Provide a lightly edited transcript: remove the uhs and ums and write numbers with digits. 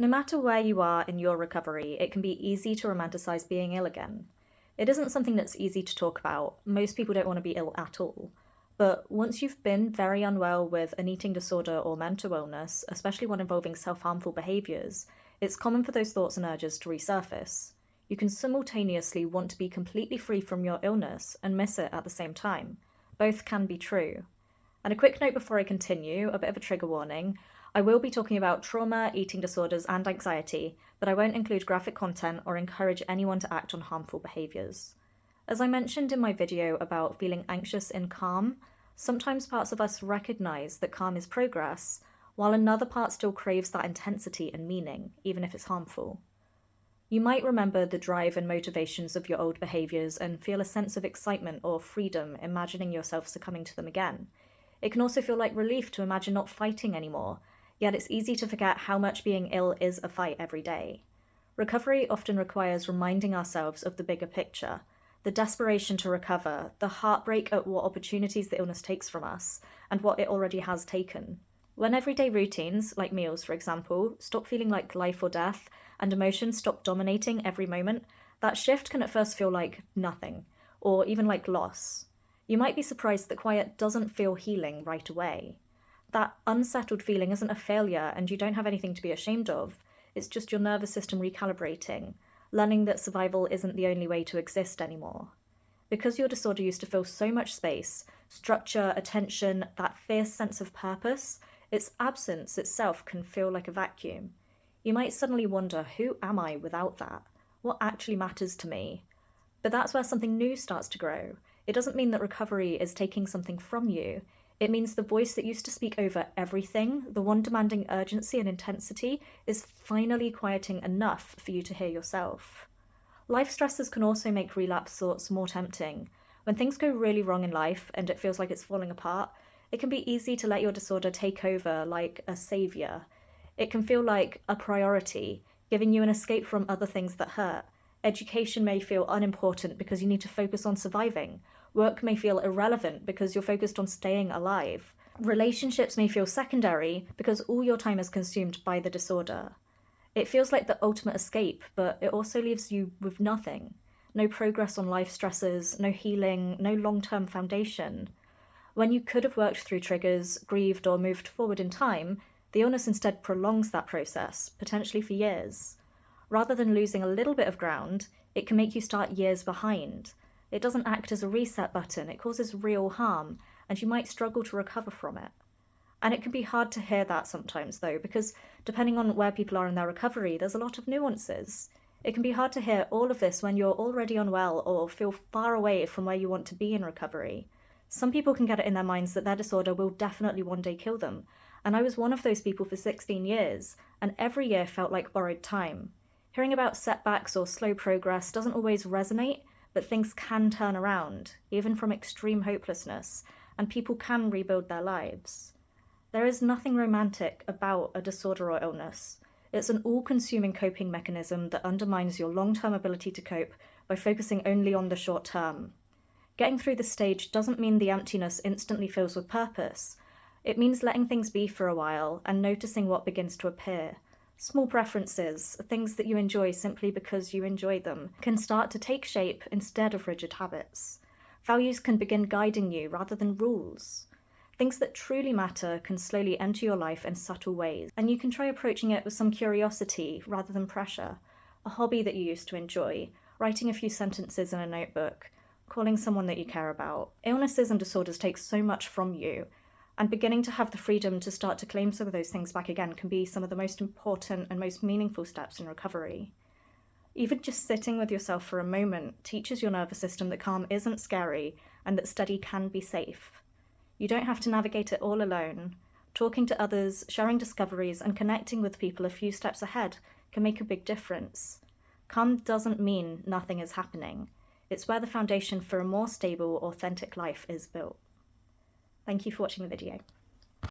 No matter where you are in your recovery, it can be easy to romanticize being ill again. It isn't something that's easy to talk about. Most people don't want to be ill at all. But once you've been very unwell with an eating disorder or mental illness, especially one involving self-harmful behaviors, it's common for those thoughts and urges to resurface. You can simultaneously want to be completely free from your illness and miss it at the same time. Both can be true. And a quick note before I continue, a bit of a trigger warning. I will be talking about trauma, eating disorders, and anxiety, but I won't include graphic content or encourage anyone to act on harmful behaviours. As I mentioned in my video about feeling anxious in calm, sometimes parts of us recognise that calm is progress, while another part still craves that intensity and meaning, even if it's harmful. You might remember the drive and motivations of your old behaviours and feel a sense of excitement or freedom imagining yourself succumbing to them again. It can also feel like relief to imagine not fighting anymore, yet it's easy to forget how much being ill is a fight every day. Recovery often requires reminding ourselves of the bigger picture, the desperation to recover, the heartbreak at what opportunities the illness takes from us, and what it already has taken. When everyday routines, like meals for example, stop feeling like life or death, and emotions stop dominating every moment, that shift can at first feel like nothing, or even like loss. You might be surprised that quiet doesn't feel healing right away. That unsettled feeling isn't a failure and you don't have anything to be ashamed of. It's just your nervous system recalibrating, learning that survival isn't the only way to exist anymore. Because your disorder used to fill so much space, structure, attention, that fierce sense of purpose, its absence itself can feel like a vacuum. You might suddenly wonder, who am I without that? What actually matters to me? But that's where something new starts to grow. It doesn't mean that recovery is taking something from you. It means the voice that used to speak over everything, the one demanding urgency and intensity, is finally quieting enough for you to hear yourself. Life stresses can also make relapse thoughts more tempting. When things go really wrong in life and it feels like it's falling apart, it can be easy to let your disorder take over like a saviour. It can feel like a priority, giving you an escape from other things that hurt. Education may feel unimportant because you need to focus on surviving. Work may feel irrelevant because you're focused on staying alive. Relationships may feel secondary because all your time is consumed by the disorder. It feels like the ultimate escape, but it also leaves you with nothing. No progress on life stresses, no healing, no long-term foundation. When you could have worked through triggers, grieved, or moved forward in time, the illness instead prolongs that process, potentially for years. Rather than losing a little bit of ground, it can make you start years behind. It doesn't act as a reset button, it causes real harm, and you might struggle to recover from it. And it can be hard to hear that sometimes though, because depending on where people are in their recovery, there's a lot of nuances. It can be hard to hear all of this when you're already unwell or feel far away from where you want to be in recovery. Some people can get it in their minds that their disorder will definitely one day kill them, and I was one of those people for 16 years, and every year felt like borrowed time. Hearing about setbacks or slow progress doesn't always resonate, but things can turn around, even from extreme hopelessness, and people can rebuild their lives. There is nothing romantic about a disorder or illness. It's an all-consuming coping mechanism that undermines your long-term ability to cope by focusing only on the short term. Getting through the stage doesn't mean the emptiness instantly fills with purpose. It means letting things be for a while and noticing what begins to appear. Small preferences, things that you enjoy simply because you enjoy them, can start to take shape instead of rigid habits. Values can begin guiding you rather than rules. Things that truly matter can slowly enter your life in subtle ways, and you can try approaching it with some curiosity rather than pressure. A hobby that you used to enjoy, writing a few sentences in a notebook, calling someone that you care about. Illnesses and disorders take so much from you, and beginning to have the freedom to start to claim some of those things back again can be some of the most important and most meaningful steps in recovery. Even just sitting with yourself for a moment teaches your nervous system that calm isn't scary and that steady can be safe. You don't have to navigate it all alone. Talking to others, sharing discoveries, and connecting with people a few steps ahead can make a big difference. Calm doesn't mean nothing is happening. It's where the foundation for a more stable, authentic life is built. Thank you for watching the video.